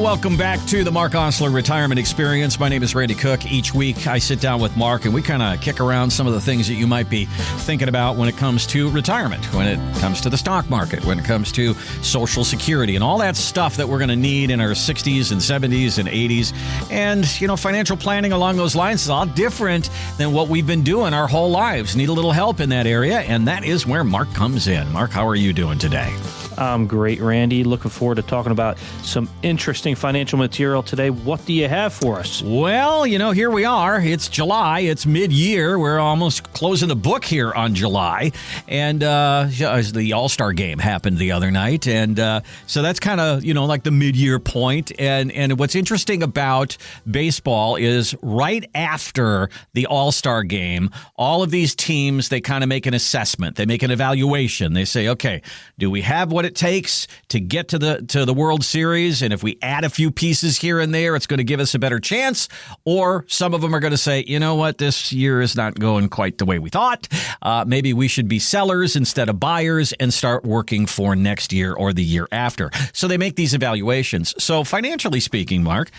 and welcome back to the Marc Oslar Retirement Experience. My name is Randy Cook. Each week I sit down with Mark and we kind of kick around some of the things that you might be thinking about when it comes to retirement, when it comes to the stock market, when it comes to Social Security and all that stuff that we're going to need in our 60s and 70s and 80s. And, financial planning along those lines is a lot different than what we've been doing our whole lives. Need a little help in that area, and that is where Mark comes in. Mark, how are you doing today? I'm great, Randy. Looking forward to talking about some interesting financial material today. What do you have for us? Well, here we are. It's July. It's mid-year. We're almost closing the book here on July. And the All-Star game happened the other night. And so that's kind of, like the mid-year point. And what's interesting about baseball is right after the All-Star game, all of these teams, they kind of make an assessment. They make an evaluation. They say, okay, do we have what it takes to get to the World Series, and if we add a few pieces here and there, it's going to give us a better chance? Or some of them are going to say, you know what, this year is not going quite the way we thought. Maybe we should be sellers instead of buyers and start working for next year or the year after. So they make these evaluations. So financially speaking, Mark,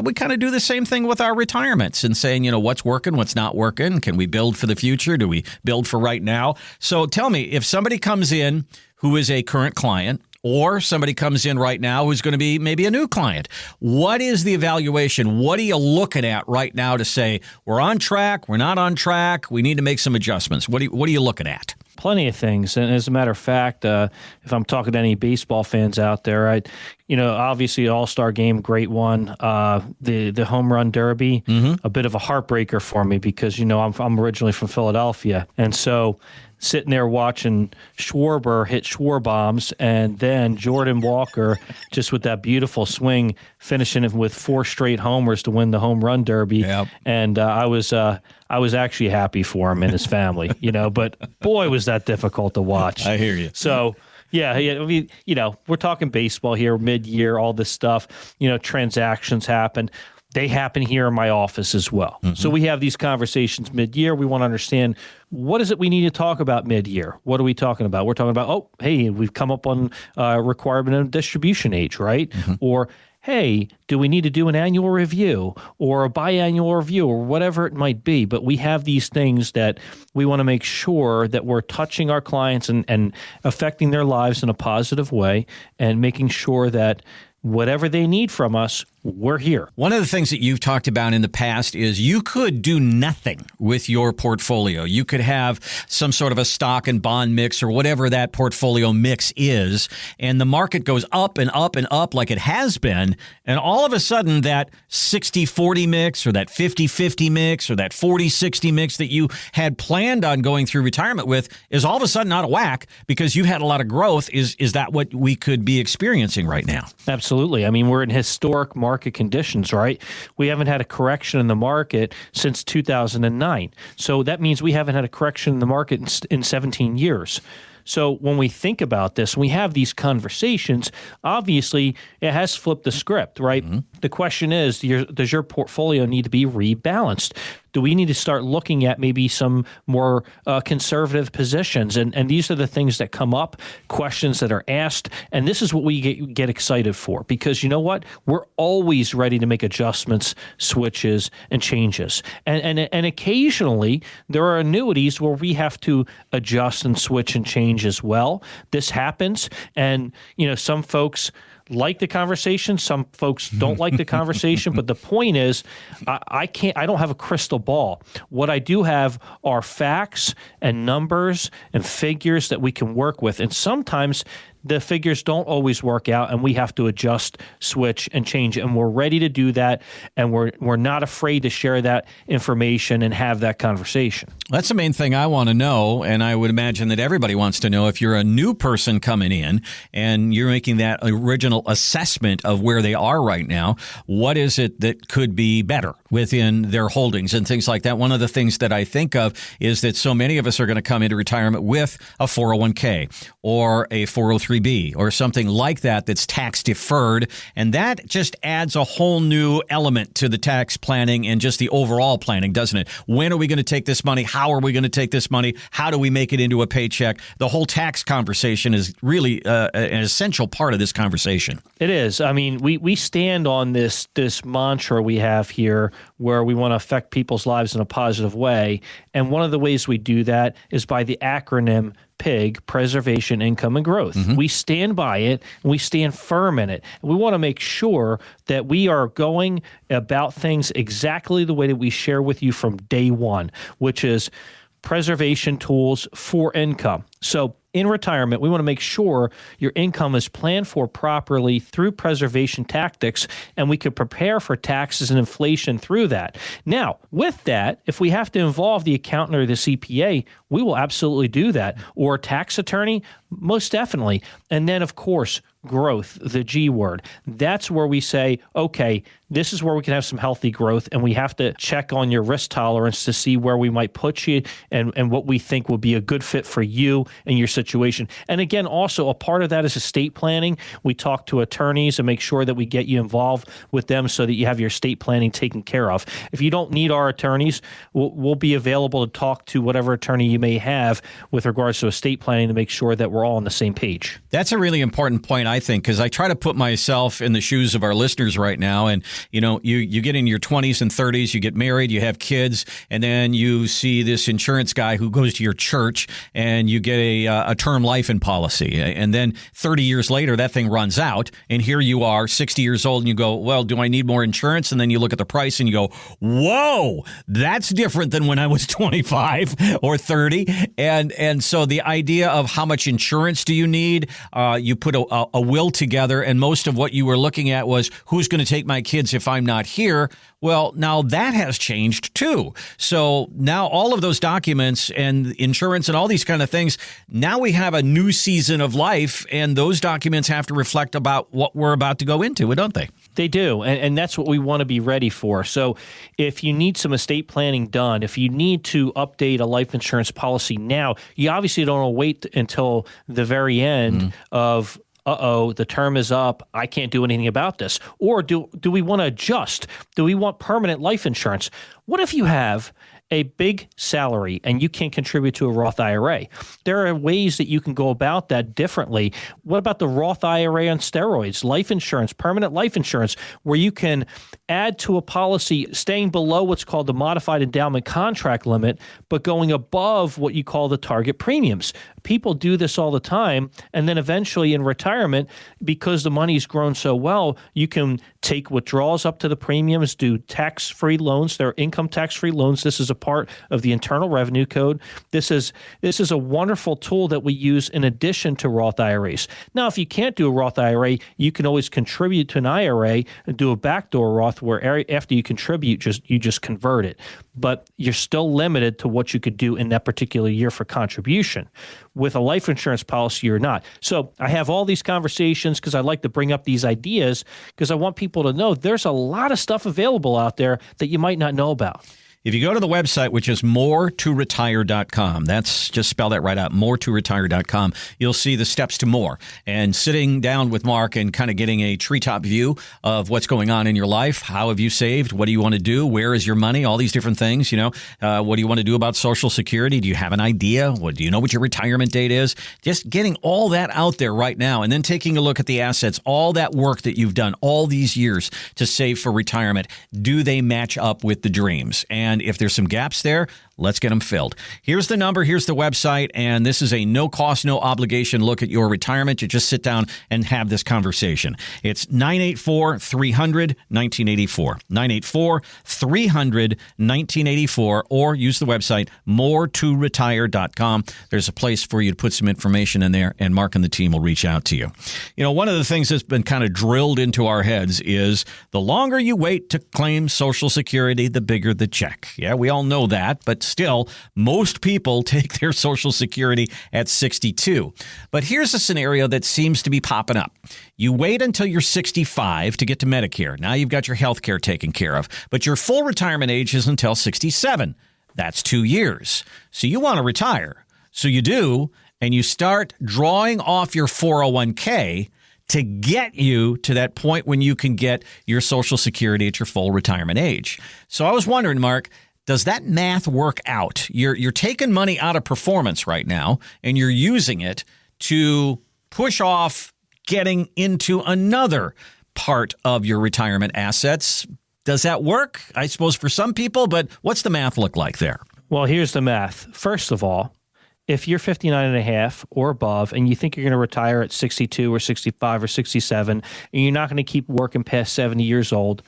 we kind of do the same thing with our retirements and saying, what's working, what's not working. Can we build for the future? Do we build for right now? So tell me, if somebody comes in who is a current client, or somebody comes in right now who's going to be maybe a new client, what is the evaluation? What are you looking at right now to say, we're on track, we're not on track, we need to make some adjustments? What are you looking at? Plenty of things. And as a matter of fact, if I'm talking to any baseball fans out there, obviously All-Star game, great one. The home run derby, a bit of a heartbreaker for me because, I'm originally from Philadelphia. And so sitting there watching Schwarber hit Schwarbombs, and then Jordan Walker just with that beautiful swing, finishing it with 4 straight homers to win the home run derby. Yep. And I was actually happy for him and his family, but boy, was that difficult to watch. I hear you. So yeah, we're talking baseball here, mid-year, all this stuff, transactions happen. They happen here in my office as well. Mm-hmm. So we have these conversations mid-year. We want to understand, what is it we need to talk about mid-year? What are we talking about? We're talking about, we've come up on requirement of distribution age, right? Mm-hmm. Or, hey, do we need to do an annual review or a biannual review or whatever it might be? But we have these things that we want to make sure that we're touching our clients and affecting their lives in a positive way and making sure that whatever they need from us, we're here. One of the things that you've talked about in the past is you could do nothing with your portfolio. You could have some sort of a stock and bond mix or whatever that portfolio mix is, and the market goes up and up and up like it has been, and all of a sudden that 60-40 mix or that 50-50 mix or that 40-60 mix that you had planned on going through retirement with is all of a sudden out of whack because you've had a lot of growth. Is that what we could be experiencing right now? Absolutely. I mean, we're in historic market conditions, right? We haven't had a correction in the market since 2009. So that means we haven't had a correction in the market in 17 years. So when we think about this, we have these conversations, obviously it has flipped the script, right? Mm-hmm. The question is, does your portfolio need to be rebalanced? Do we need to start looking at maybe some more conservative positions? And these are the things that come up, questions that are asked, and this is what we get excited for, because you know what? We're always ready to make adjustments, switches, and changes. And occasionally, there are annuities where we have to adjust and switch and change as well. This happens, and some folks like the conversation. Some folks don't like the conversation, but the point is, I don't have a crystal ball. What I do have are facts and numbers and figures that we can work with. And sometimes the figures don't always work out, and we have to adjust, switch, and change. And we're ready to do that, and we're not afraid to share that information and have that conversation. That's the main thing I want to know, and I would imagine that everybody wants to know. If you're a new person coming in and you're making that original assessment of where they are right now, what is it that could be better within their holdings and things like that? One of the things that I think of is that so many of us are going to come into retirement with a 401k or a 403 403B or something like that that's tax deferred. And that just adds a whole new element to the tax planning and just the overall planning, doesn't it? When are we going to take this money? How are we going to take this money? How do we make it into a paycheck? The whole tax conversation is really an essential part of this conversation. It is. I mean, we stand on this mantra we have here where we want to affect people's lives in a positive way. And one of the ways we do that is by the acronym PIG, Preservation, Income, and Growth. Mm-hmm. We stand by it, and we stand firm in it. And we want to make sure that we are going about things exactly the way that we share with you from day one, which is preservation tools for income. So in retirement, we want to make sure your income is planned for properly through preservation tactics, and we could prepare for taxes and inflation through that. Now, with that, if we have to involve the accountant or the CPA, we will absolutely do that. Or a tax attorney, most definitely. And then, of course, growth, the G word. That's where we say, okay, this is where we can have some healthy growth, and we have to check on your risk tolerance to see where we might put you and what we think will be a good fit for you and your situation. And again, also a part of that is estate planning. We talk to attorneys and make sure that we get you involved with them so that you have your estate planning taken care of. If you don't need our attorneys, we'll be available to talk to whatever attorney you may have with regards to estate planning to make sure that we're all on the same page. That's a really important point, I think, because I try to put myself in the shoes of our listeners right now. And, you know, you get in your 20s and 30s, you get married, you have kids, and then you see this insurance guy who goes to your church and you get a term life in policy. And then 30 years later, that thing runs out. And here you are, 60 years old, and you go, well, do I need more insurance? And then you look at the price and you go, whoa, that's different than when I was 25 or 30. And so the idea of how much insurance do you need? You put a will together, and most of what you were looking at was who's going to take my kids if I'm not here. Well, now that has changed too. So now all of those documents and insurance and all these kind of things, now we have a new season of life, and those documents have to reflect about what we're about to go into, don't they? They do, and that's what we want to be ready for. So if you need some estate planning done, if you need to update a life insurance policy now, you obviously don't want to wait until the very end of the term is up, I can't do anything about this. Or do we want to adjust? Do we want permanent life insurance? What if you have a big salary and you can't contribute to a Roth IRA? There are ways that you can go about that differently. What about the Roth IRA on steroids, life insurance, permanent life insurance, where you can add to a policy staying below what's called the modified endowment contract limit, but going above what you call the target premiums? People do this all the time, and then eventually in retirement, because the money's grown so well, you can take withdrawals up to the premiums, do tax-free loans. They're income tax-free loans. This is a part of the Internal Revenue Code. This is a wonderful tool that we use in addition to Roth IRAs. Now, if you can't do a Roth IRA, you can always contribute to an IRA and do a backdoor Roth where after you contribute, you just convert it. But you're still limited to what you could do in that particular year for contribution. With a life insurance policy, you're not. So I have all these conversations because I like to bring up these ideas because I want people to know there's a lot of stuff available out there that you might not know about. If you go to the website, which is moretoretire.com, that's just spell that right out, moretoretire.com, you'll see the steps to more. And sitting down with Marc and kind of getting a treetop view of what's going on in your life. How have you saved? What do you want to do? Where is your money? All these different things, what do you want to do about Social Security? Do you have an idea? Do you know what your retirement date is? Just getting all that out there right now, and then taking a look at the assets, all that work that you've done all these years to save for retirement. Do they match up with the dreams? And if there's some gaps there, let's get them filled. Here's the number. Here's the website. And this is a no cost, no obligation look at your retirement. You just sit down and have this conversation. It's 984-300-1984. 984-300-1984. Or use the website moretoretire.com. There's a place for you to put some information in there, and Marc and the team will reach out to you. One of the things that's been kind of drilled into our heads is the longer you wait to claim Social Security, the bigger the check. Yeah, we all know that, but still, most people take their Social Security at 62. But here's a scenario that seems to be popping up. You wait until you're 65 to get to Medicare. Now you've got your health care taken care of, but your full retirement age is until 67. That's 2 years. So you want to retire. So you do, and you start drawing off your 401k to get you to that point when you can get your Social Security at your full retirement age. So I was wondering, Mark, does that math work out? You're taking money out of performance right now, and you're using it to push off getting into another part of your retirement assets. Does that work? I suppose for some people, but what's the math look like there? Well, here's the math. First of all, if you're 59 and a half or above and you think you're going to retire at 62 or 65 or 67 and you're not going to keep working past 70 years old,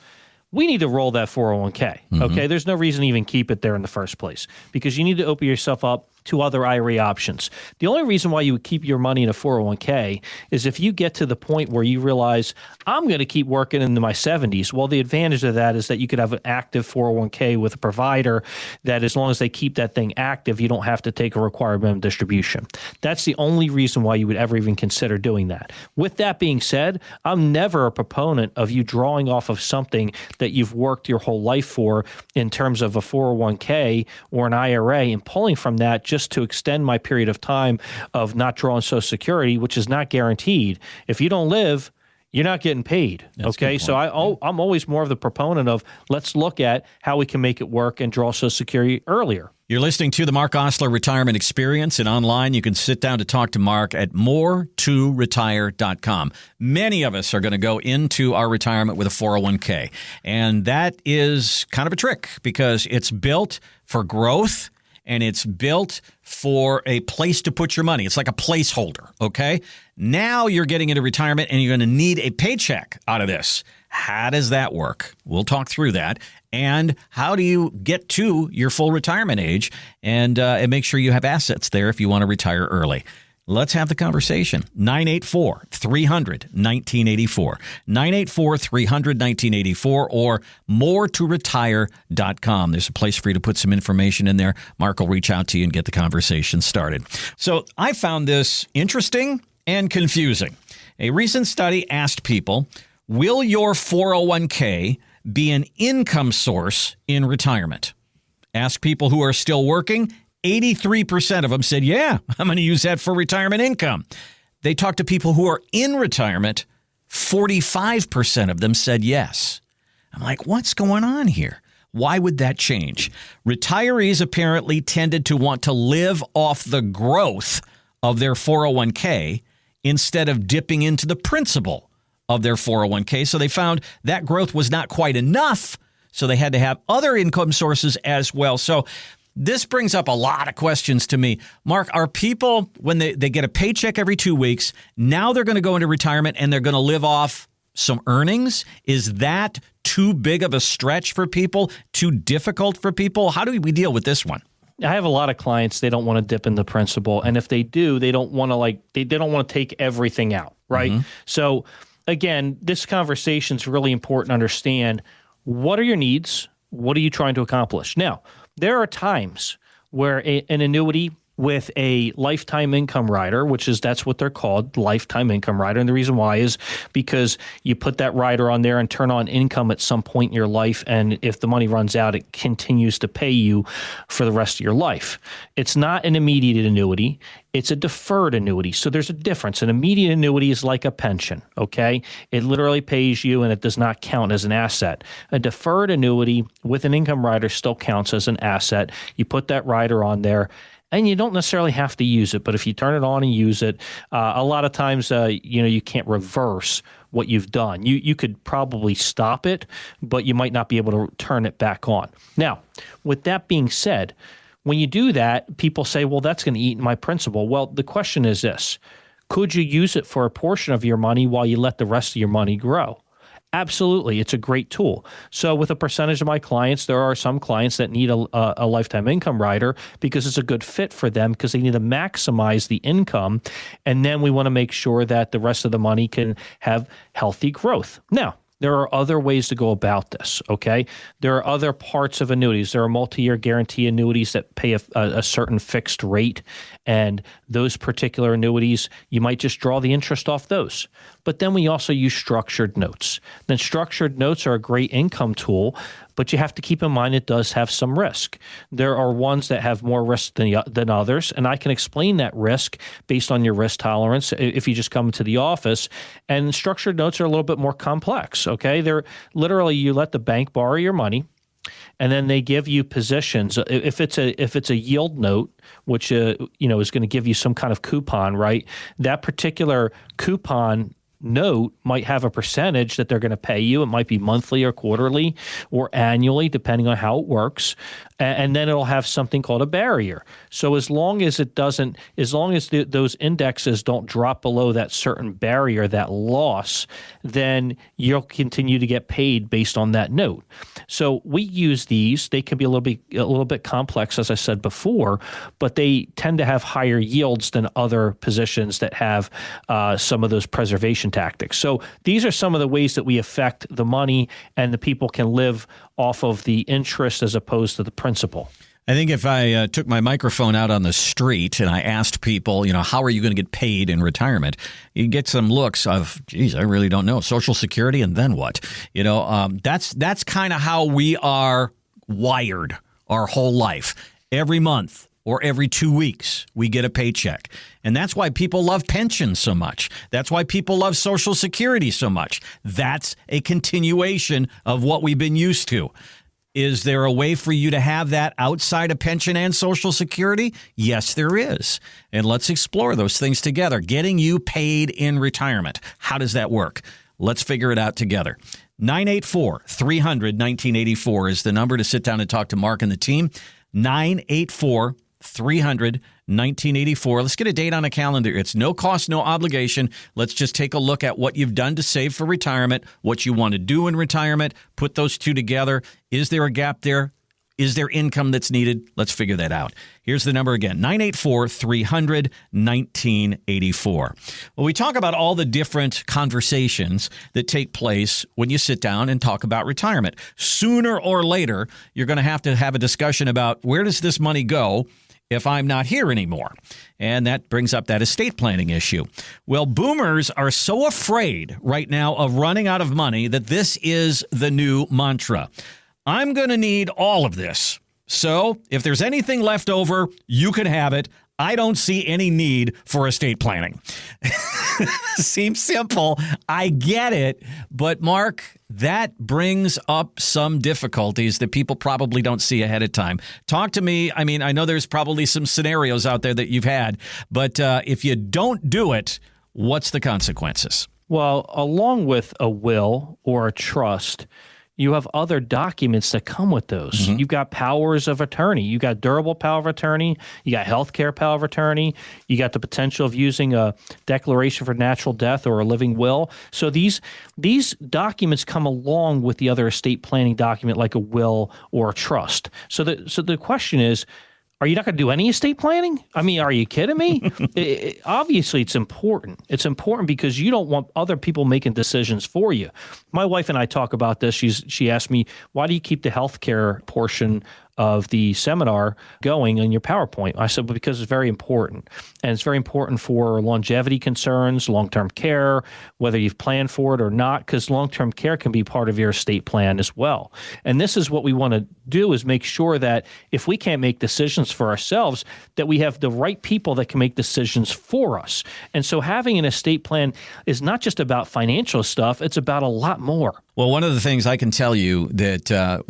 we need to roll that 401k. Okay. There's no reason to even keep it there in the first place because you need to open yourself up to other IRA options. The only reason why you would keep your money in a 401k is if you get to the point where you realize, I'm going to keep working into my 70s. Well, the advantage of that is that you could have an active 401k with a provider that as long as they keep that thing active, you don't have to take a required minimum distribution. That's the only reason why you would ever even consider doing that. With that being said, I'm never a proponent of you drawing off of something that you've worked your whole life for in terms of a 401k or an IRA and pulling from that just to extend my period of time of not drawing Social Security, which is not guaranteed. If you don't live, you're not getting paid. Okay. So I'm always more of the proponent of let's look at how we can make it work and draw Social Security earlier. You're listening to the Marc Oslar Retirement Experience, and online you can sit down to talk to Mark at more2retire.com. Many of us are going to go into our retirement with a 401k, and that is kind of a trick because it's built for growth and it's built for a place to put your money. It's like a placeholder, okay? Now you're getting into retirement and you're going to need a paycheck out of this. How does that work? We'll talk through that. And how do you get to your full retirement age and make sure you have assets there if you want to retire early? Let's have the conversation. 984-300-1984. 984-300-1984 or more2retire.com. There's a place for you to put some information in there. Mark will reach out to you and get the conversation started. So I found this interesting and confusing. A recent study asked people, will your 401k be an income source in retirement? Ask people who are still working. 83% of them said, yeah, I'm going to use that for retirement income. They talked to people who are in retirement. 45% of them said yes. I'm like, what's going on here? Why would that change? Retirees apparently tended to want to live off the growth of their 401k instead of dipping into the principal of their 401k. So they found that growth was not quite enough. So they had to have other income sources as well. So this brings up a lot of questions to me. Mark, are people, when they get a paycheck every 2 weeks, now they're going to go into retirement and they're going to live off some earnings? Is that too big of a stretch for people? Too difficult for people? How do we deal with this one? I have a lot of clients, they don't want to dip in the principal. And if they do, they don't want to they don't want to take everything out, right? Mm-hmm. So again, this conversation is really important to understand what are your needs? What are you trying to accomplish? Now, there are times where an annuity with a lifetime income rider, that's what they're called, lifetime income rider. And the reason why is because you put that rider on there and turn on income at some point in your life. And if the money runs out, it continues to pay you for the rest of your life. It's not an immediate annuity. It's a deferred annuity. So there's a difference. An immediate annuity is like a pension, okay? It literally pays you and it does not count as an asset. A deferred annuity with an income rider still counts as an asset. You put that rider on there, and you don't necessarily have to use it, but if you turn it on and use it, a lot of times, you can't reverse what you've done. You could probably stop it, but you might not be able to turn it back on. Now, with that being said, when you do that, people say, well, that's going to eat my principal. Well, the question is this: could you use it for a portion of your money while you let the rest of your money grow? Absolutely. It's a great tool. So with a percentage of my clients, there are some clients that need a lifetime income rider because it's a good fit for them because they need to maximize the income. And then we want to make sure that the rest of the money can have healthy growth. Now, there are other ways to go about this, okay? There are other parts of annuities. There are multi-year guarantee annuities that pay a certain fixed rate, and those particular annuities, you might just draw the interest off those. But then we also use structured notes. Then structured notes are a great income tool, but you have to keep in mind it does have some risk. There are ones that have more risk than others, and I can explain that risk based on your risk tolerance if you just come to the office. And structured notes are a little bit more complex, okay? They're literally, you let the bank borrow your money, and then they give you positions. If it's a yield note, which is going to give you some kind of coupon, right? That particular coupon note might have a percentage that they're going to pay you. It might be monthly or quarterly or annually, depending on how it works. And then it'll have something called a barrier. So as long as those indexes don't drop below that certain barrier, that loss, then you'll continue to get paid based on that note. So we use these. They can be a little bit complex, as I said before, but they tend to have higher yields than other positions that have some of those preservation tactics. So these are some of the ways that we affect the money, and the people can live off of the interest as opposed to the principal. I think if I took my microphone out on the street and I asked people, how are you going to get paid in retirement? You get some looks of, geez, I really don't know. Social Security, and then what? That's kind of how we are wired our whole life. Every month or every 2 weeks, we get a paycheck. And that's why people love pensions so much. That's why people love Social Security so much. That's a continuation of what we've been used to. Is there a way for you to have that outside of pension and Social Security? Yes, there is. And let's explore those things together. Getting you paid in retirement. How does that work? Let's figure it out together. 984-300-1984 is the number to sit down and talk to Mark and the team. 984-300-1984. Let's get a date on a calendar. It's no cost, no obligation. Let's just take a look at what you've done to save for retirement, what you want to do in retirement, put those two together. Is there a gap there? Is there income that's needed? Let's figure that out. Here's the number again, 984-300-1984. Well, we talk about all the different conversations that take place when you sit down and talk about retirement. Sooner or later, you're going to have a discussion about where does this money go if I'm not here anymore? And that brings up that estate planning issue. Well, boomers are so afraid right now of running out of money that this is the new mantra. I'm going to need all of this. So if there's anything left over, you can have it. I don't see any need for estate planning. Seems simple. I get it. But Mark, that brings up some difficulties that people probably don't see ahead of time. Talk to me. I mean, I know there's probably some scenarios out there that you've had, but if you don't do it, what's the consequences? Well, along with a will or a trust, you have other documents that come with those. Mm-hmm. You've got powers of attorney. You got durable power of attorney. You got healthcare power of attorney. You got the potential of using a declaration for natural death or a living will. So these documents come along with the other estate planning document, like a will or a trust. So the question is, are you not going to do any estate planning? I mean, are you kidding me? Obviously, it's important. It's important because you don't want other people making decisions for you. My wife and I talk about this. She asked me, why do you keep the healthcare portion of the seminar going in your PowerPoint? I said, well, because it's very important. And it's very important for longevity concerns, long-term care, whether you've planned for it or not, because long-term care can be part of your estate plan as well. And this is what we want to do, is make sure that if we can't make decisions for ourselves, that we have the right people that can make decisions for us. And so having an estate plan is not just about financial stuff, it's about a lot more. Well, one of the things I can tell you that, I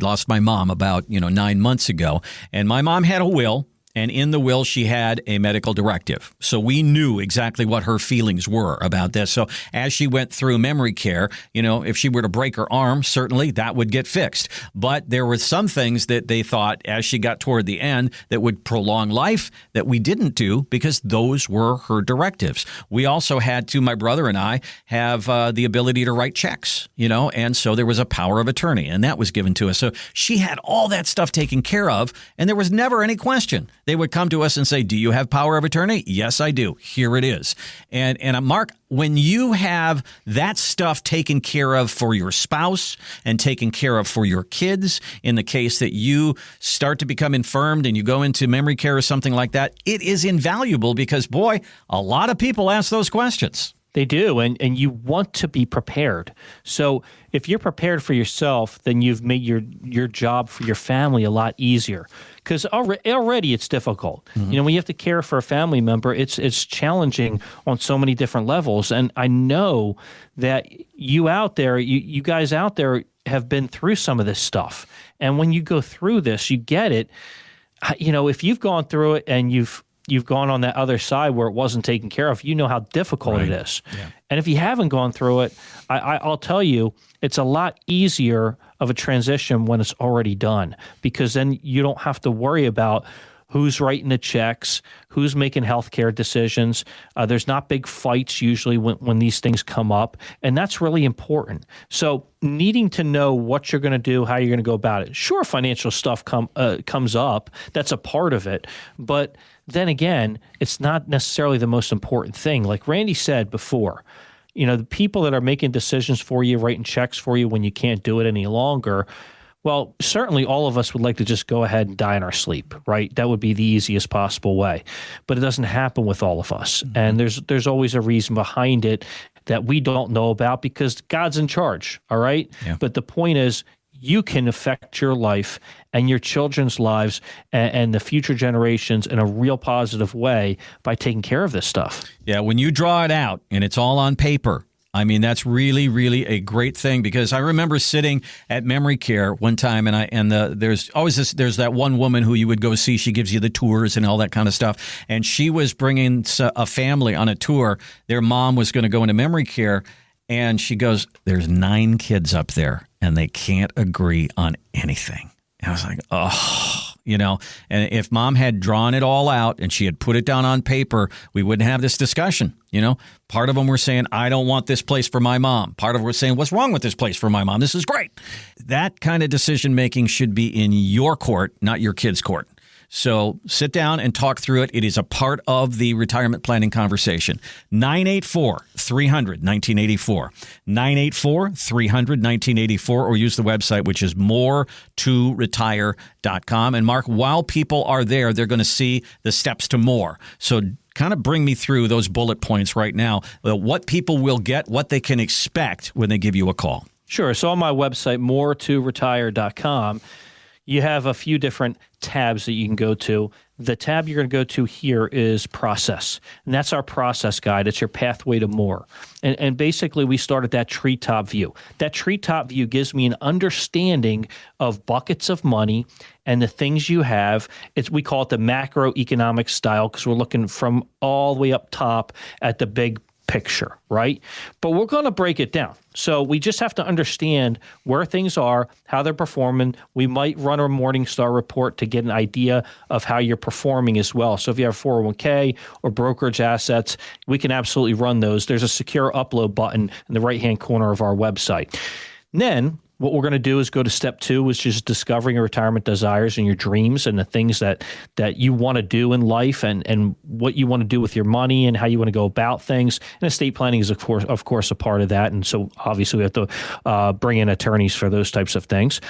lost my mom about, 9 months ago, and my mom had a will. And in the will, she had a medical directive. So we knew exactly what her feelings were about this. So as she went through memory care, if she were to break her arm, certainly that would get fixed. But there were some things that they thought as she got toward the end that would prolong life that we didn't do because those were her directives. We also had to, my brother and I, have the ability to write checks, and so there was a power of attorney, and that was given to us. So she had all that stuff taken care of, and there was never any question. They would come to us and say, do you have power of attorney? Yes, I do. Here it is. And Mark, when you have that stuff taken care of for your spouse and taken care of for your kids, in the case that you start to become infirmed and you go into memory care or something like that, it is invaluable because, boy, a lot of people ask those questions. They do, and you want to be prepared. So if you're prepared for yourself, then you've made your job for your family a lot easier. Because already it's difficult. Mm-hmm. When you have to care for a family member, it's challenging on so many different levels. And I know that you guys out there have been through some of this stuff. And when you go through this, you get it. If you've gone through it and you've gone on that other side where it wasn't taken care of, you know how difficult it is. Yeah. And if you haven't gone through it, I'll tell you, it's a lot easier of a transition when it's already done, because then you don't have to worry about who's writing the checks, who's making healthcare decisions. There's not big fights usually when these things come up, and that's really important. So needing to know what you're going to do, how you're going to go about it. Sure, financial stuff comes up. That's a part of it. But then again, it's not necessarily the most important thing. Like Randy said before, the people that are making decisions for you, writing checks for you when you can't do it any longer, well, certainly all of us would like to just go ahead and die in our sleep, right? That would be the easiest possible way. But it doesn't happen with all of us. Mm-hmm. And there's always a reason behind it that we don't know about, because God's in charge, all right? Yeah. But the point is, you can affect your life and your children's lives and the future generations in a real positive way by taking care of this stuff. Yeah, when you draw it out and it's all on paper, I mean, that's really, really a great thing, because I remember sitting at memory care one time, there's that one woman who you would go see. She gives you the tours and all that kind of stuff. And she was bringing a family on a tour. Their mom was going to go into memory care, and she goes, "There's 9 kids up there, and they can't agree on anything." And I was like, oh, and if mom had drawn it all out and she had put it down on paper, we wouldn't have this discussion. Part of them were saying, "I don't want this place for my mom." Part of them were saying, "What's wrong with this place for my mom? This is great." That kind of decision making should be in your court, not your kid's court. So sit down and talk through it. It is a part of the retirement planning conversation. 984-300-1984. 984-300-1984, or use the website, which is more2retire.com. And Mark, while people are there, they're going to see the steps to more. So kind of bring me through those bullet points right now, what people will get, what they can expect when they give you a call. Sure. So on my website, more2retire.com, you have a few different tabs that you can go to. The tab you're going to go to here is process, and that's our process guide. It's your pathway to more. And basically, we start at that treetop view. That treetop view gives me an understanding of buckets of money and the things you have. We call it the macroeconomic style, because we're looking from all the way up top at the big picture, right? But we're going to break it down. So we just have to understand where things are, how they're performing. We might run a Morningstar report to get an idea of how you're performing as well. So if you have 401k or brokerage assets, we can absolutely run those. There's a secure upload button in the right-hand corner of our website. And then what we're going to do is go to step 2, which is discovering your retirement desires and your dreams and the things that you want to do in life and what you want to do with your money and how you want to go about things. And estate planning is, of course, a part of that. And so obviously we have to bring in attorneys for those types of things.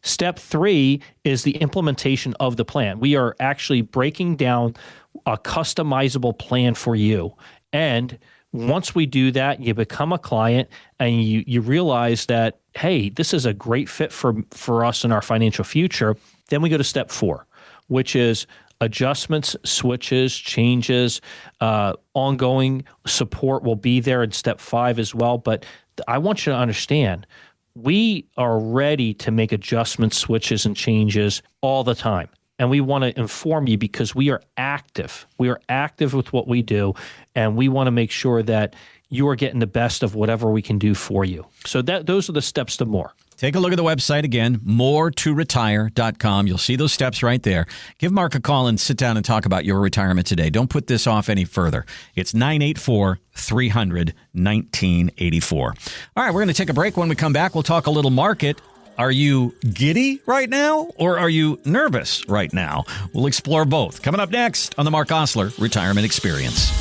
Step 3 is the implementation of the plan. We are actually breaking down a customizable plan for you. And once we do that, you become a client and you realize that, hey, this is a great fit for us in our financial future. Then we go to step 4, which is adjustments, switches, changes, ongoing support will be there in step 5 as well. But I want you to understand, we are ready to make adjustments, switches, and changes all the time. And we want to inform you because we are active. We are active with what we do, and we want to make sure that you are getting the best of whatever we can do for you. So those are the steps to more. Take a look at the website again, more2retire.com. You'll see those steps right there. Give Mark a call and sit down and talk about your retirement today. Don't put this off any further. It's 984-300-1984. All right, we're going to take a break. When we come back, we'll talk a little market. Are you giddy right now, or are you nervous right now? We'll explore both. Coming up next on the Marc Oslar Retirement Experience.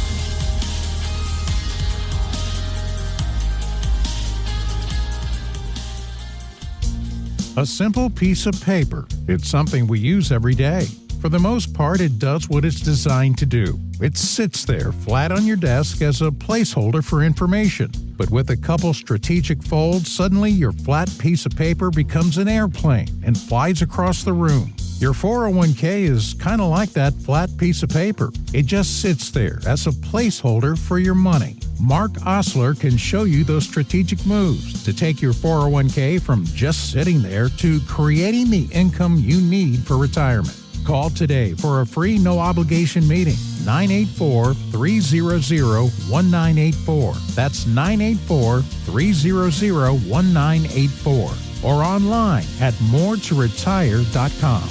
A simple piece of paper. It's something we use every day. For the most part, it does what it's designed to do. It sits there flat on your desk as a placeholder for information. But with a couple strategic folds, suddenly your flat piece of paper becomes an airplane and flies across the room. Your 401k is kind of like that flat piece of paper. It just sits there as a placeholder for your money. Marc Oslar can show you those strategic moves to take your 401k from just sitting there to creating the income you need for retirement. Call today for a free no-obligation meeting. 984-300-1984. That's 984-300-1984. Or online at moretoretire.com.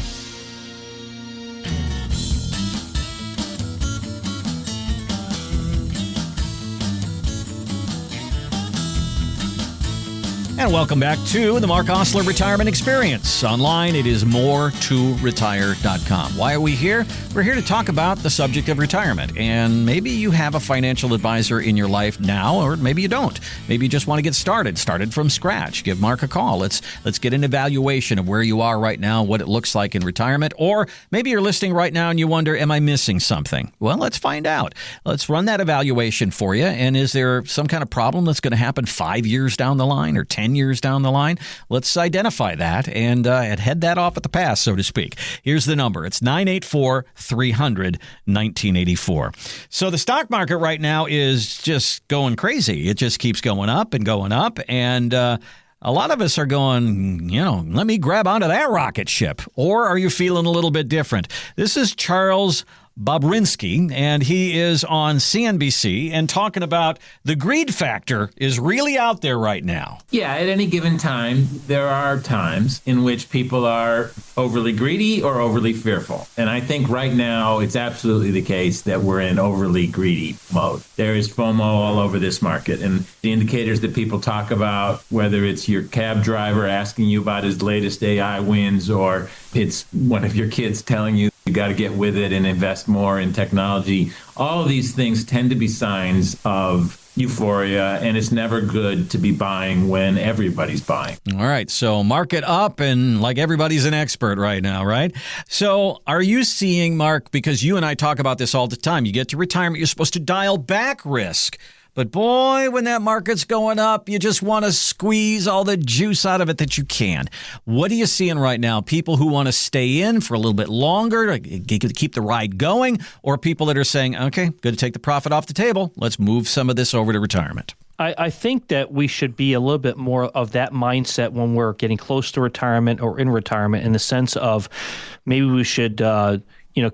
And welcome back to the Marc Oslar Retirement Experience. Online, it is moretoretire.com. Why are we here? We're here to talk about the subject of retirement. And maybe you have a financial advisor in your life now, or maybe you don't. Maybe you just want to get started from scratch. Give Marc a call. Let's get an evaluation of where you are right now, what it looks like in retirement. Or maybe you're listening right now and you wonder, am I missing something? Well, let's find out. Let's run that evaluation for you. And is there some kind of problem that's going to happen 5 years down the line or 10 years down the line? Let's identify that and head that off at the pass, so to speak. Here's the number. It's 984-300-1984. So the stock market right now is just going crazy. It just keeps going up and going up. And a lot of us are going, let me grab onto that rocket ship. Or are you feeling a little bit different? This is Charles Bobrinsky, and he is on CNBC and talking about the greed factor is really out there right now. Yeah, at any given time, there are times in which people are overly greedy or overly fearful. And I think right now it's absolutely the case that we're in overly greedy mode. There is FOMO all over this market. And the indicators that people talk about, whether it's your cab driver asking you about his latest AI wins, or it's one of your kids telling you got to get with it and invest more in technology. All of these things tend to be signs of euphoria, and it's never good to be buying when everybody's buying. All right, so market up, and like everybody's an expert right now, right? So are you seeing, Marc, because you and I talk about this all the time, you get to retirement, you're supposed to dial back risk. But boy, when that market's going up, you just want to squeeze all the juice out of it that you can. What are you seeing right now? People who want to stay in for a little bit longer to keep the ride going, or people that are saying, okay, good to take the profit off the table. Let's move some of this over to retirement. I think that we should be a little bit more of that mindset when we're getting close to retirement or in retirement, in the sense of maybe we should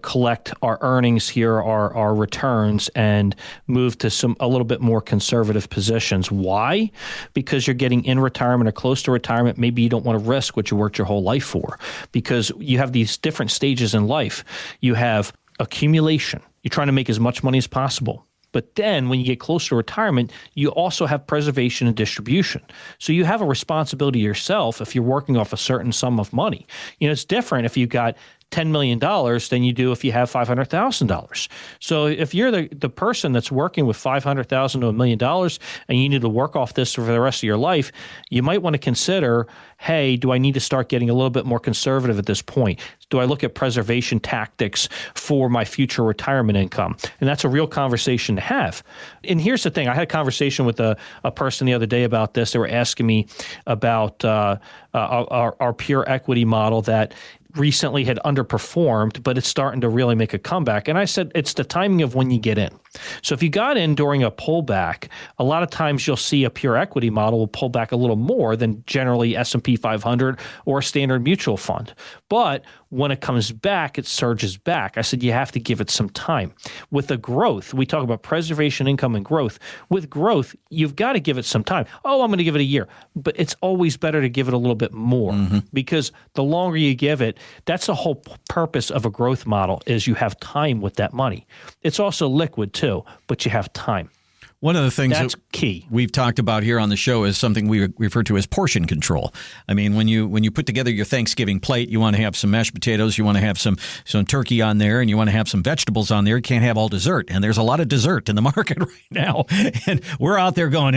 collect our earnings here, our returns, and move to a little bit more conservative positions. Why? Because you're getting in retirement or close to retirement. Maybe you don't want to risk what you worked your whole life for, because you have these different stages in life. You have accumulation. You're trying to make as much money as possible. But then when you get close to retirement, you also have preservation and distribution. So you have a responsibility yourself if you're working off a certain sum of money. It's different if you got $10 million than you do if you have $500,000. So if you're the person that's working with $500,000 to $1 million and you need to work off this for the rest of your life, you might want to consider, hey, do I need to start getting a little bit more conservative at this point? Do I look at preservation tactics for my future retirement income? And that's a real conversation to have. And here's the thing. I had a conversation with a person the other day about this. They were asking me about our pure equity model that recently had underperformed, but it's starting to really make a comeback. And I said, it's the timing of when you get in. So if you got in during a pullback, a lot of times you'll see a pure equity model will pull back a little more than generally S&P 500 or a standard mutual fund. But when it comes back, it surges back. I said, you have to give it some time. With the growth, we talk about preservation, income, and growth. With growth, you've got to give it some time. Oh, I'm going to give it a year. But it's always better to give it a little bit more, because the longer you give it, that's the whole purpose of a growth model, is you have time with that money. It's also liquid too, but you have time. One of the things That's key. We've talked about here on the show is something we refer to as portion control. I mean, when you put together your Thanksgiving plate, you want to have some mashed potatoes, you want to have some turkey on there, and you want to have some vegetables on there. You can't have all dessert. And there's a lot of dessert in the market right now. And we're out there going,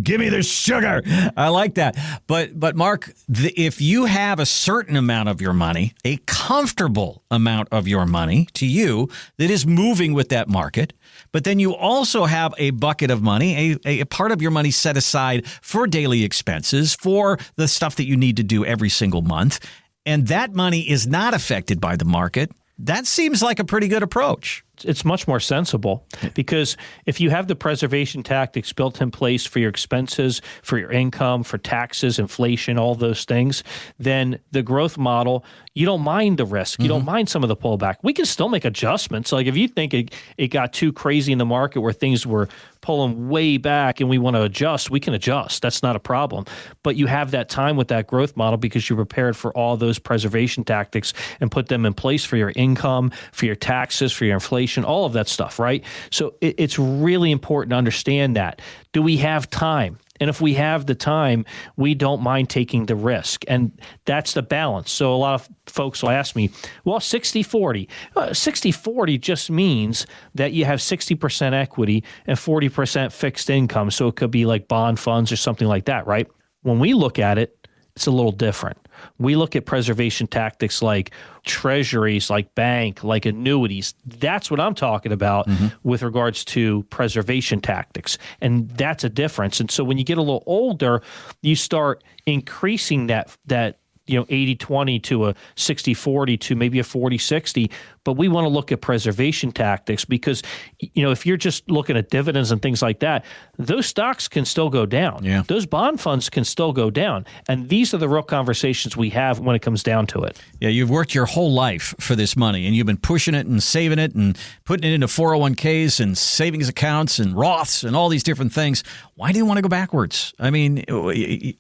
give me the sugar. I like that. But Mark, if you have a certain amount of your money, a comfortable amount of your money to you that is moving with that market, but then you also have a bucket of money, a part of your money set aside for daily expenses, for the stuff that you need to do every single month, and that money is not affected by the market, that seems like a pretty good approach. It's much more sensible, because if you have the preservation tactics built in place for your expenses, for your income, for taxes, inflation, all those things, then the growth model, you don't mind the risk. You don't mind some of the pullback. We can still make adjustments. Like if you think it got too crazy in the market where things were pulling way back and we want to adjust, we can adjust. That's not a problem. But you have that time with that growth model because you're prepared for all those preservation tactics and put them in place for your income, for your taxes, for your inflation, all of that stuff, right? So it's really important to understand that. Do we have time? And if we have the time, we don't mind taking the risk. And that's the balance. So a lot of folks will ask me, well, 60-40. 60-40 just means that you have 60% equity and 40% fixed income. So it could be like bond funds or something like that, right? When we look at it, it's a little different. We look at preservation tactics like treasuries, like bank, like annuities. That's what I'm talking about with regards to preservation tactics. And that's a difference. And so when you get a little older, you start increasing that 80-20 to a 60-40 to maybe a 40-60. But we want to look at preservation tactics because, if you're just looking at dividends and things like that, those stocks can still go down. Yeah. Those bond funds can still go down. And these are the real conversations we have when it comes down to it. Yeah, you've worked your whole life for this money, and you've been pushing it and saving it and putting it into 401ks and savings accounts and Roths and all these different things. Why do you want to go backwards? I mean,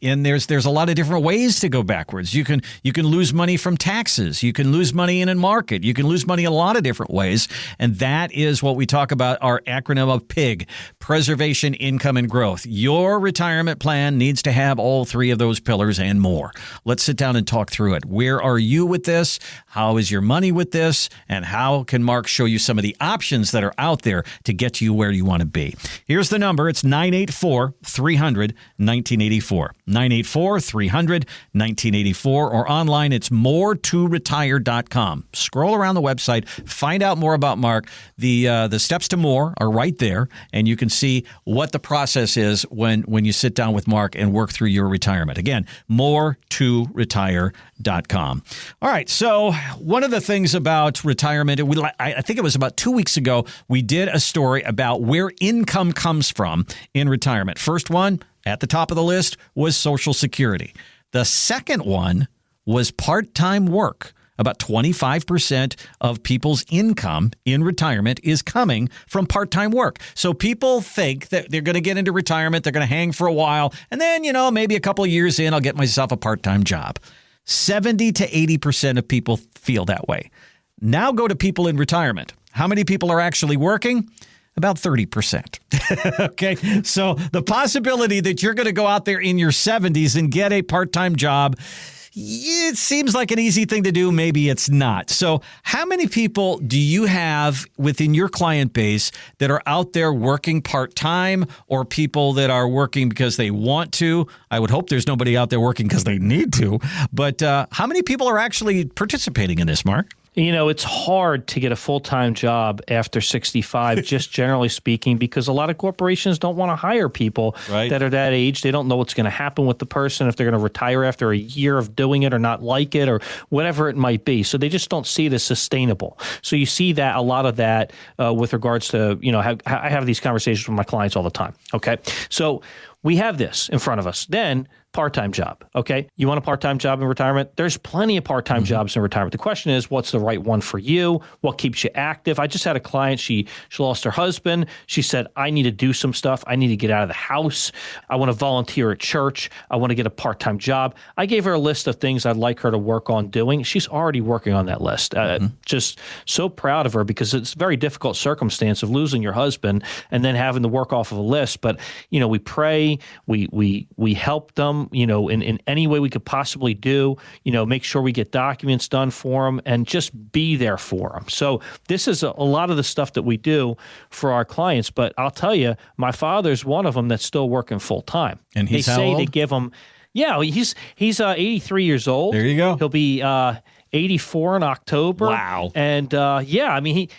and there's a lot of different ways to go backwards. You can lose money from taxes. You can lose money in a market. You can lose money a lot of different ways. And that is what we talk about, our acronym of PIG, Preservation, Income, and Growth. Your retirement plan needs to have all three of those pillars and more. Let's sit down and talk through it. Where are you with this? How is your money with this? And how can Mark show you some of the options that are out there to get you where you want to be? Here's the number. It's 984-300-1984. 984-300-1984. Or online, it's more2retire.com. Scroll around the website, find out more about Mark. The steps to more are right there, and you can see what the process is when you sit down with Mark and work through your retirement. Again, more2retire.com. All right, so one of the things about retirement, I think it was about 2 weeks ago, we did a story about where income comes from in retirement. First one at the top of the list was Social Security. The second one was part-time work. About 25% of people's income in retirement is coming from part-time work. So people think that they're going to get into retirement, they're going to hang for a while, and then, maybe a couple of years in, I'll get myself a part-time job. 70 to 80% of people feel that way. Now go to people in retirement. How many people are actually working? About 30%. Okay, so the possibility that you're going to go out there in your 70s and get a part-time job, it seems like an easy thing to do. Maybe it's not. So how many people do you have within your client base that are out there working part-time, or people that are working because they want to? I would hope there's nobody out there working because they need to. But how many people are actually participating in this, Mark? It's hard to get a full-time job after 65, just generally speaking, because a lot of corporations don't want to hire people that are that age. They don't know what's going to happen with the person, if they're going to retire after a year of doing it or not like it or whatever it might be. So they just don't see it as sustainable. So you see that a lot of that with regards to, I have these conversations with my clients all the time. Okay. So we have this in front of us. Then part-time job. Okay. You want a part-time job in retirement? There's plenty of part-time jobs in retirement. The question is, what's the right one for you? What keeps you active? I just had a client. She lost her husband. She said, I need to do some stuff. I need to get out of the house. I want to volunteer at church. I want to get a part-time job. I gave her a list of things I'd like her to work on doing. She's already working on that list. Just so proud of her, because it's a very difficult circumstance of losing your husband and then having to work off of a list. But, we pray, we help them, in any way we could possibly do, make sure we get documents done for them and just be there for them. So this is a lot of the stuff that we do for our clients. But I'll tell you, my father's one of them that's still working full time. And he's they how say old? They give him, he's 83 years old. There you go. He'll be 84 in October. Wow. And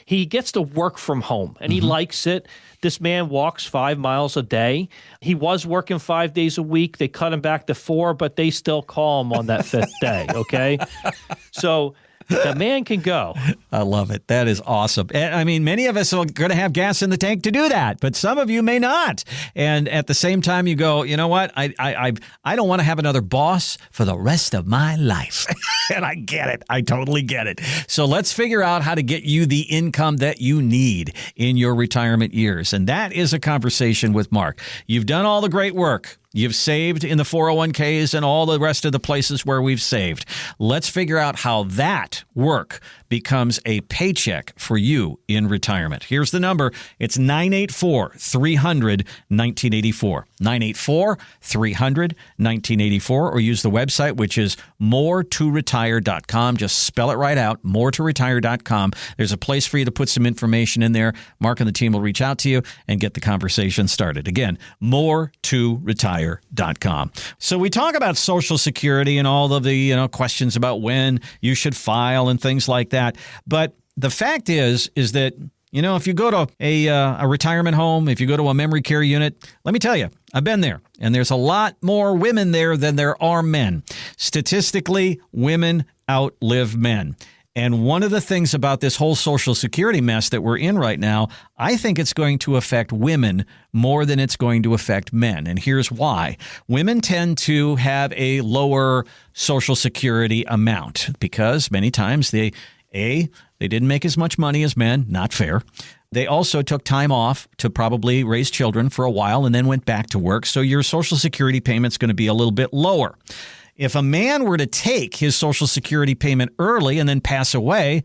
he gets to work from home and he likes it. This man walks 5 miles a day. He was working 5 days a week. They cut him back to 4, but they still call him on that 5th day. Okay. So the man can go. I love it. That is awesome. I mean, many of us are going to have gas in the tank to do that, but some of you may not. And at the same time, you go, you know what? I don't want to have another boss for the rest of my life. And I get it. I totally get it. So let's figure out how to get you the income that you need in your retirement years. And that is a conversation with Marc. You've done all the great work. You've saved in the 401ks and all the rest of the places where we've saved. Let's figure out how that work becomes a paycheck for you in retirement. Here's the number. It's 984-300-1984. 984-300-1984, or use the website, which is moretoretire.com. Just spell it right out, moretoretire.com. There's a place for you to put some information in there. Marc and the team will reach out to you and get the conversation started. Again, moretoretire.com. So we talk about Social Security and all of the questions about when you should file and things like that. But the fact is that if you go to a retirement home, if you go to a memory care unit, let me tell you, I've been there, and there's a lot more women there than there are men. Statistically, women outlive men. And one of the things about this whole Social Security mess that we're in right now, I think it's going to affect women more than it's going to affect men. And here's why. Women tend to have a lower Social Security amount because many times they didn't make as much money as men. Not fair. They also took time off to probably raise children for a while and then went back to work. So your Social Security payment's going to be a little bit lower. If a man were to take his Social Security payment early and then pass away,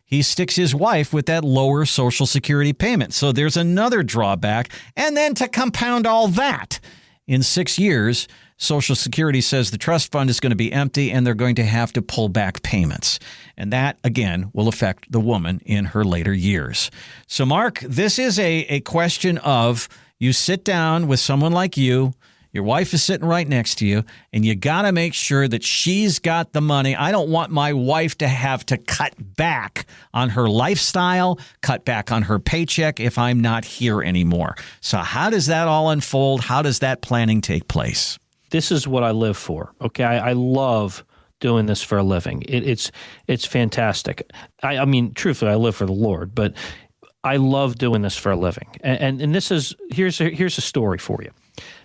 he sticks his wife with that lower Social Security payment. So there's another drawback. And then to compound all that, in 6 years, Social Security says the trust fund is going to be empty and they're going to have to pull back payments. And that, again, will affect the woman in her later years. So, Marc, this is a question of you sit down with someone like you. Your wife is sitting right next to you, and you got to make sure that she's got the money. I don't want my wife to have to cut back on her lifestyle, cut back on her paycheck if I'm not here anymore. So how does that all unfold? How does that planning take place? This is what I live for. Okay. I love doing this for a living. It's fantastic. I mean, truthfully, I live for the Lord, but I love doing this for a living. And this is, here's a story for you.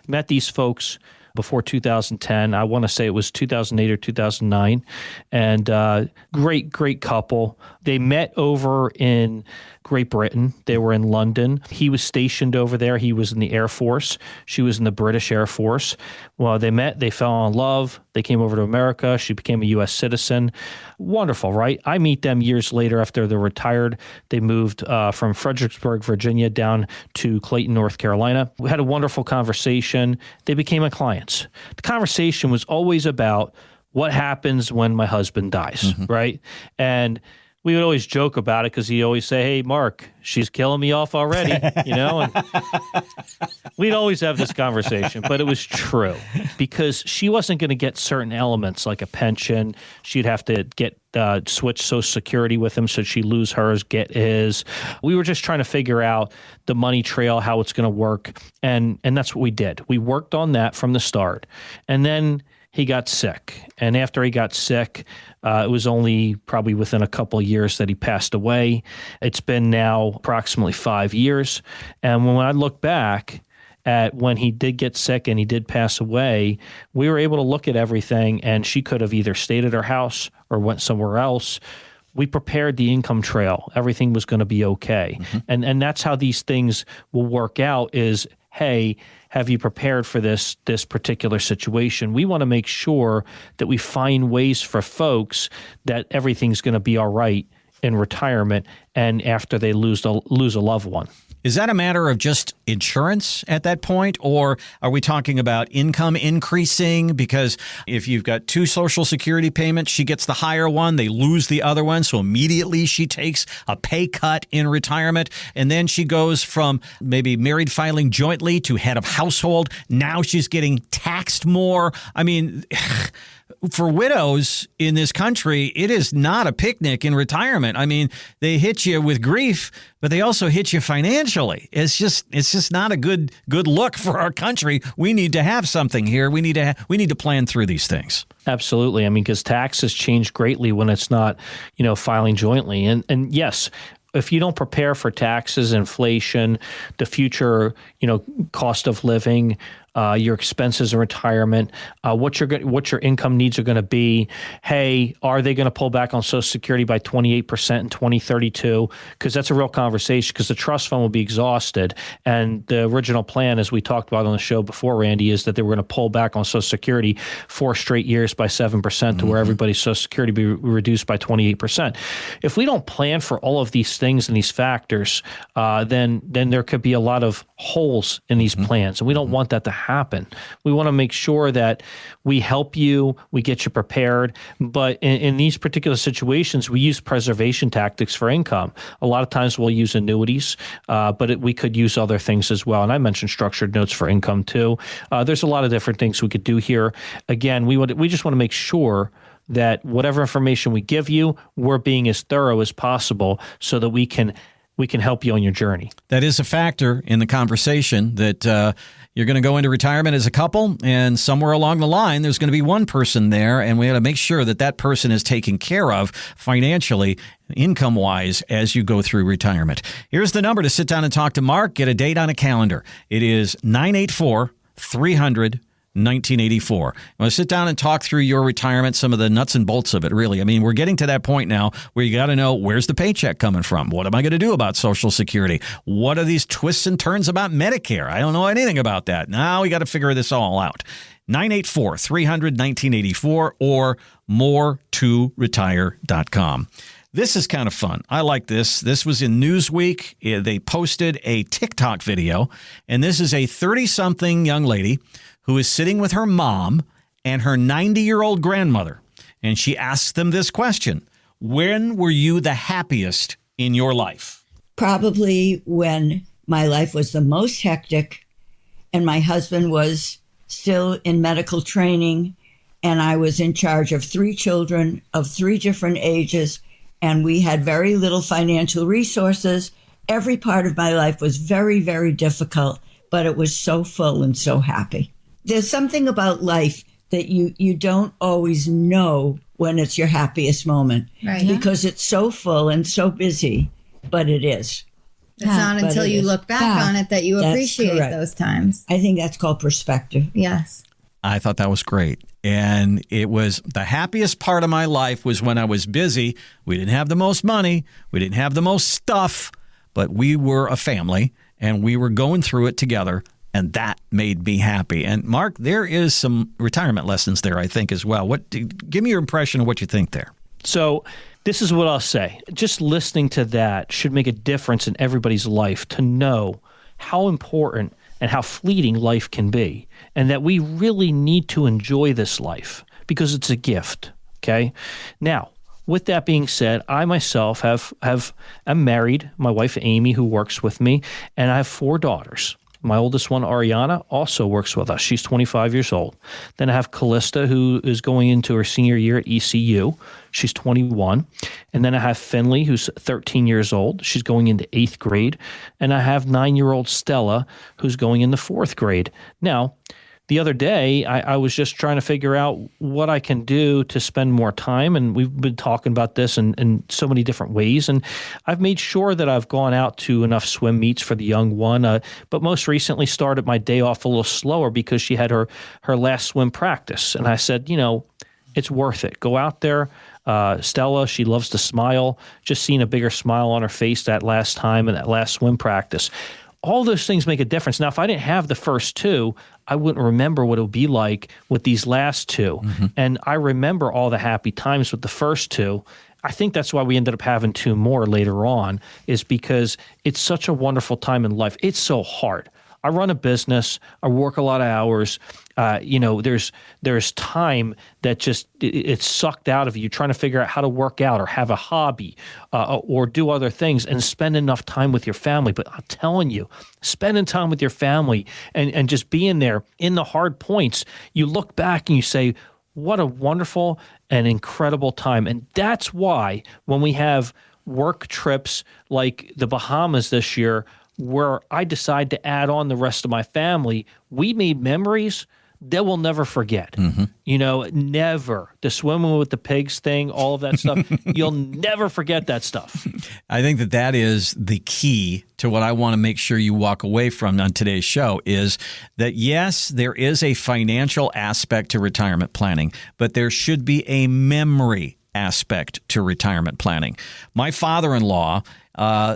Met these folks before 2010. I want to say it was 2008 or 2009. And great couple. They met over in Great Britain. They were in London. He was stationed over there. He was in the Air Force. She was in the British Air Force. Well, they met. They fell in love. They came over to America. She became a U.S. citizen. Wonderful, right? I meet them years later after they're retired. They moved from Fredericksburg, Virginia, down to Clayton, North Carolina. We had a wonderful conversation. They became my clients. The conversation was always about what happens when my husband dies, right? And we would always joke about it because he always say, "Hey, Marc, she's killing me off already," And we'd always have this conversation, but it was true because she wasn't going to get certain elements like a pension. She'd have to get switch Social Security with him, so she'd lose hers, get his. We were just trying to figure out the money trail, how it's going to work, and that's what we did. We worked on that from the start, and then he got sick. And after he got sick, it was only probably within a couple of years that he passed away. It's been now approximately 5 years. And when I look back at when he did get sick and he did pass away, we were able to look at everything, and she could have either stayed at her house or went somewhere else. We prepared the income trail. Everything was going to be okay. And that's how these things will work out is, hey, have you prepared for this particular situation? We want to make sure that we find ways for folks that everything's going to be all right in retirement and after they lose a loved one. Is that a matter of just insurance at that point, or are we talking about income increasing? Because if you've got two Social Security payments, she gets the higher one, they lose the other one, so immediately she takes a pay cut in retirement, and then she goes from maybe married filing jointly to head of household. Now she's getting taxed more. I mean, for widows in this country, it is not a picnic in retirement. I mean, they hit you with grief, but they also hit you financially. It's just not a good look for our country. We need to have something here. We need to plan through these things. Absolutely. I mean, because taxes change greatly when it's not, filing jointly. And yes, if you don't prepare for taxes, inflation, the future, cost of living, your expenses in retirement, what your income needs are going to be. Hey, are they going to pull back on Social Security by 28% in 2032? Because that's a real conversation, because the trust fund will be exhausted. And the original plan, as we talked about on the show before, Randy, is that they were going to pull back on Social Security 4 straight years by 7% to where everybody's Social Security be reduced by 28%. If we don't plan for all of these things and these factors, then there could be a lot of holes in these plans. And we don't want that to happen. We want to make sure that we help you, we get you prepared. But in these particular situations, we use preservation tactics for income. A lot of times we'll use annuities, but we could use other things as well. And I mentioned structured notes for income too. There's a lot of different things we could do here. Again, we just want to make sure that whatever information we give you, we're being as thorough as possible so that we can help you on your journey. That is a factor in the conversation, that you're going to go into retirement as a couple, and somewhere along the line, there's going to be one person there, and we got to make sure that person is taken care of financially, income-wise, as you go through retirement. Here's the number to sit down and talk to Marc. Get a date on a calendar. It is 984-300-1984. 1984. I want to sit down and talk through your retirement, some of the nuts and bolts of it, really. I mean, we're getting to that point now where you got to know, where's the paycheck coming from? What am I going to do about Social Security? What are these twists and turns about Medicare? I don't know anything about that. Now we got to figure this all out. 984-300-1984 or more2retire.com. This is kind of fun. I like this. This was in Newsweek. They posted a TikTok video, and this is a 30-something young lady who is sitting with her mom and her 90-year-old grandmother. And she asks them this question: when were you the happiest in your life? Probably when my life was the most hectic and my husband was still in medical training and I was in charge of 3 children of 3 different ages, and we had very little financial resources. Every part of my life was very, very difficult, but it was so full and so happy. There's something about life that you don't always know when it's your happiest moment, right? Because it's so full and so busy, but it is. It's not until you look back on it that you appreciate those times. I think that's called perspective. Yes. I thought that was great. And it was the happiest part of my life was when I was busy. We didn't have the most money. We didn't have the most stuff, but we were a family and we were going through it together. And that made me happy. And Marc, there is some retirement lessons there, I think, as well. Give me your impression of what you think there. So this is what I'll say. Just listening to that should make a difference in everybody's life, to know how important and how fleeting life can be, and that we really need to enjoy this life because it's a gift. Okay. Now, with that being said, I myself am married. My wife Amy, who works with me, and I have 4 daughters. My oldest one, Ariana, also works with us. She's 25 years old. Then I have Callista, who is going into her senior year at ECU. She's 21. And then I have Finley, who's 13 years old. She's going into 8th grade. And I have 9-year-old Stella, who's going into 4th grade. Now, the other day, I was just trying to figure out what I can do to spend more time. And we've been talking about this in so many different ways. And I've made sure that I've gone out to enough swim meets for the young one. But most recently started my day off a little slower because she had her last swim practice. And I said, it's worth it. Go out there. Stella, she loves to smile. Just seeing a bigger smile on her face that last time and that last swim practice. All those things make a difference. Now, if I didn't have the first two, I wouldn't remember what it would be like with these last two. Mm-hmm. And I remember all the happy times with the first two. I think that's why we ended up having two more later on, is because it's such a wonderful time in life. It's so hard. I run a business. I work a lot of hours. There's time that just it's sucked out of you trying to figure out how to work out or have a hobby or do other things and spend enough time with your family. But I'm telling you, spending time with your family and just being there in the hard points, you look back and you say, what a wonderful and incredible time. And that's why when we have work trips like the Bahamas this year, where I decide to add on the rest of my family, we made memories that we'll never forget. Mm-hmm. Never. The swimming with the pigs thing, all of that stuff, you'll never forget that stuff. I think that is the key to what I want to make sure you walk away from on today's show is that, yes, there is a financial aspect to retirement planning, but there should be a memory aspect to retirement planning. My father-in-law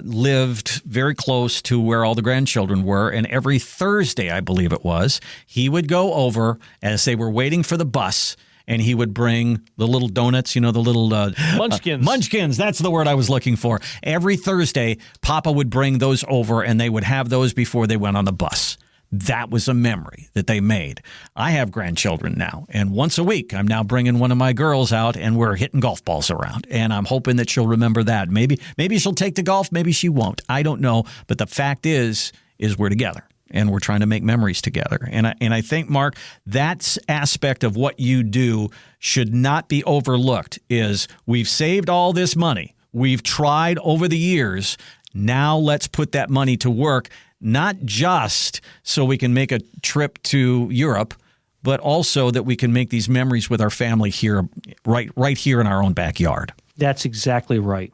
lived very close to where all the grandchildren were, and every Thursday, I believe it was, he would go over as they were waiting for the bus, and he would bring the little donuts, the little munchkins. Munchkins, that's the word I was looking for. Every Thursday, Papa would bring those over, and they would have those before they went on the bus. That was a memory that they made. I have grandchildren now, and once a week, I'm now bringing one of my girls out, and we're hitting golf balls around, and I'm hoping that she'll remember that. Maybe she'll take to golf, maybe she won't. I don't know, but the fact is we're together, and we're trying to make memories together. And I think, Mark, that aspect of what you do should not be overlooked, is we've saved all this money. We've tried over the years. Now let's put that money to work, not just so we can make a trip to Europe, but also that we can make these memories with our family here, right here in our own backyard. That's exactly right.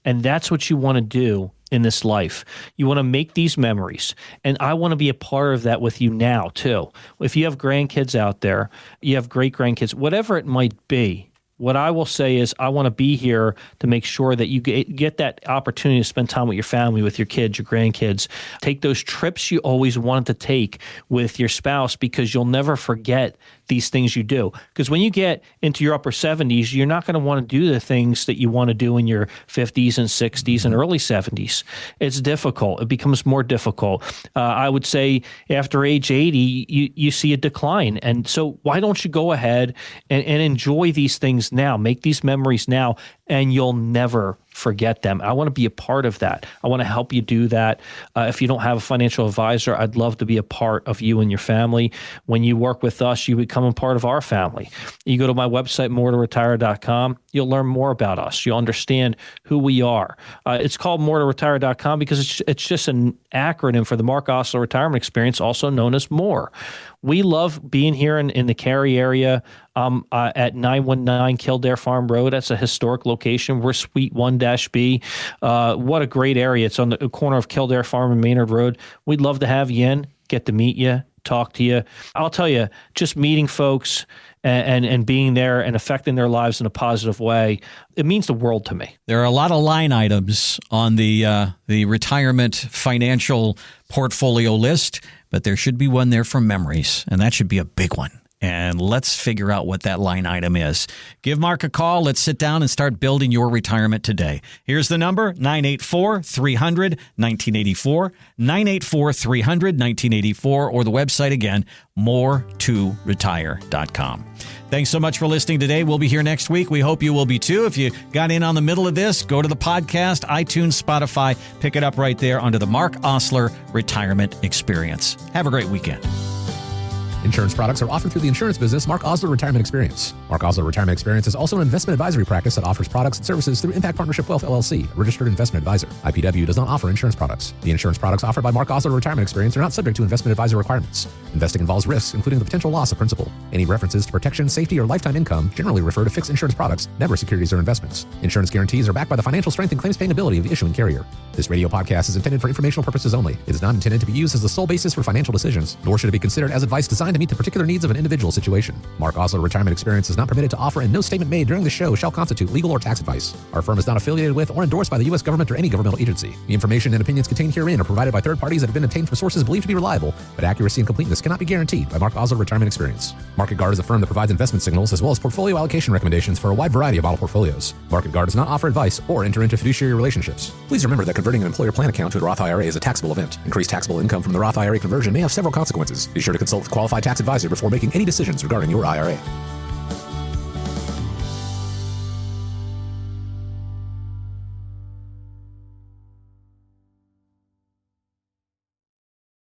And that's what you want to do in this life. You want to make these memories. And I want to be a part of that with you now, too. If you have grandkids out there, you have great-grandkids, whatever it might be, what I will say is I want to be here to make sure that you get that opportunity to spend time with your family, with your kids, your grandkids. Take those trips you always wanted to take with your spouse, because you'll never forget these things you do. Because when you get into your upper 70s, you're not going to want to do the things that you want to do in your 50s and 60s and early 70s. It's difficult. It becomes more difficult. I would say after age 80, you see a decline. And so why don't you go ahead and enjoy these things now, make these memories now, and you'll never forget them. I want to be a part of that. I want to help you do that. If you don't have a financial advisor, I'd love to be a part of you and your family. When you work with us, you become a part of our family. You go to my website, moreToRetire.com. You'll learn more about us. You'll understand who we are. It's called moreToRetire.com because it's just an acronym for the Marc Oslar Retirement Experience, also known as MORE. We love being here in the Cary area at 919 Kildare Farm Road. That's a historic location. We're Suite 1-B. What a great area. It's on the corner of Kildare Farm and Maynard Road. We'd love to have you in, get to meet you, talk to you. I'll tell you, just meeting folks and being there and affecting their lives in a positive way, it means the world to me. There are a lot of line items on the retirement financial portfolio list, but there should be one there for memories, and that should be a big one. And let's figure out what that line item is. Give Mark a call. Let's sit down and start building your retirement today. Here's the number, 984-300-1984, 984-300-1984, or the website again, moreToRetire.com. Thanks so much for listening today. We'll be here next week. We hope you will be too. If you got in on the middle of this, go to the podcast, iTunes, Spotify, pick it up right there under the Marc Oslar Retirement Experience. Have a great weekend. Insurance products are offered through the insurance business Marc Oslar Retirement Experience. Marc Oslar Retirement Experience is also an investment advisory practice that offers products and services through Impact Partnership Wealth LLC, a registered investment advisor. IPW does not offer insurance products. The insurance products offered by Marc Oslar Retirement Experience are not subject to investment advisor requirements. Investing involves risks, including the potential loss of principal. Any references to protection, safety, or lifetime income generally refer to fixed insurance products, never securities or investments. Insurance guarantees are backed by the financial strength and claims paying ability of the issuing carrier. This radio podcast is intended for informational purposes only. It is not intended to be used as the sole basis for financial decisions, nor should it be considered as advice designed to meet the particular needs of an individual situation. Marc Oslar Retirement Experience is not permitted to offer, and no statement made during the show shall constitute legal or tax advice. Our firm is not affiliated with or endorsed by the U.S. government or any governmental agency. The information and opinions contained herein are provided by third parties that have been obtained from sources believed to be reliable, but accuracy and completeness cannot be guaranteed by Marc Oslar Retirement Experience. Market Guard is a firm that provides investment signals as well as portfolio allocation recommendations for a wide variety of model portfolios. Market Guard does not offer advice or enter into fiduciary relationships. Please remember that converting an employer plan account to a Roth IRA is a taxable event. Increased taxable income from the Roth IRA conversion may have several consequences. Be sure to consult with a qualified tax advisor before making any decisions regarding your IRA.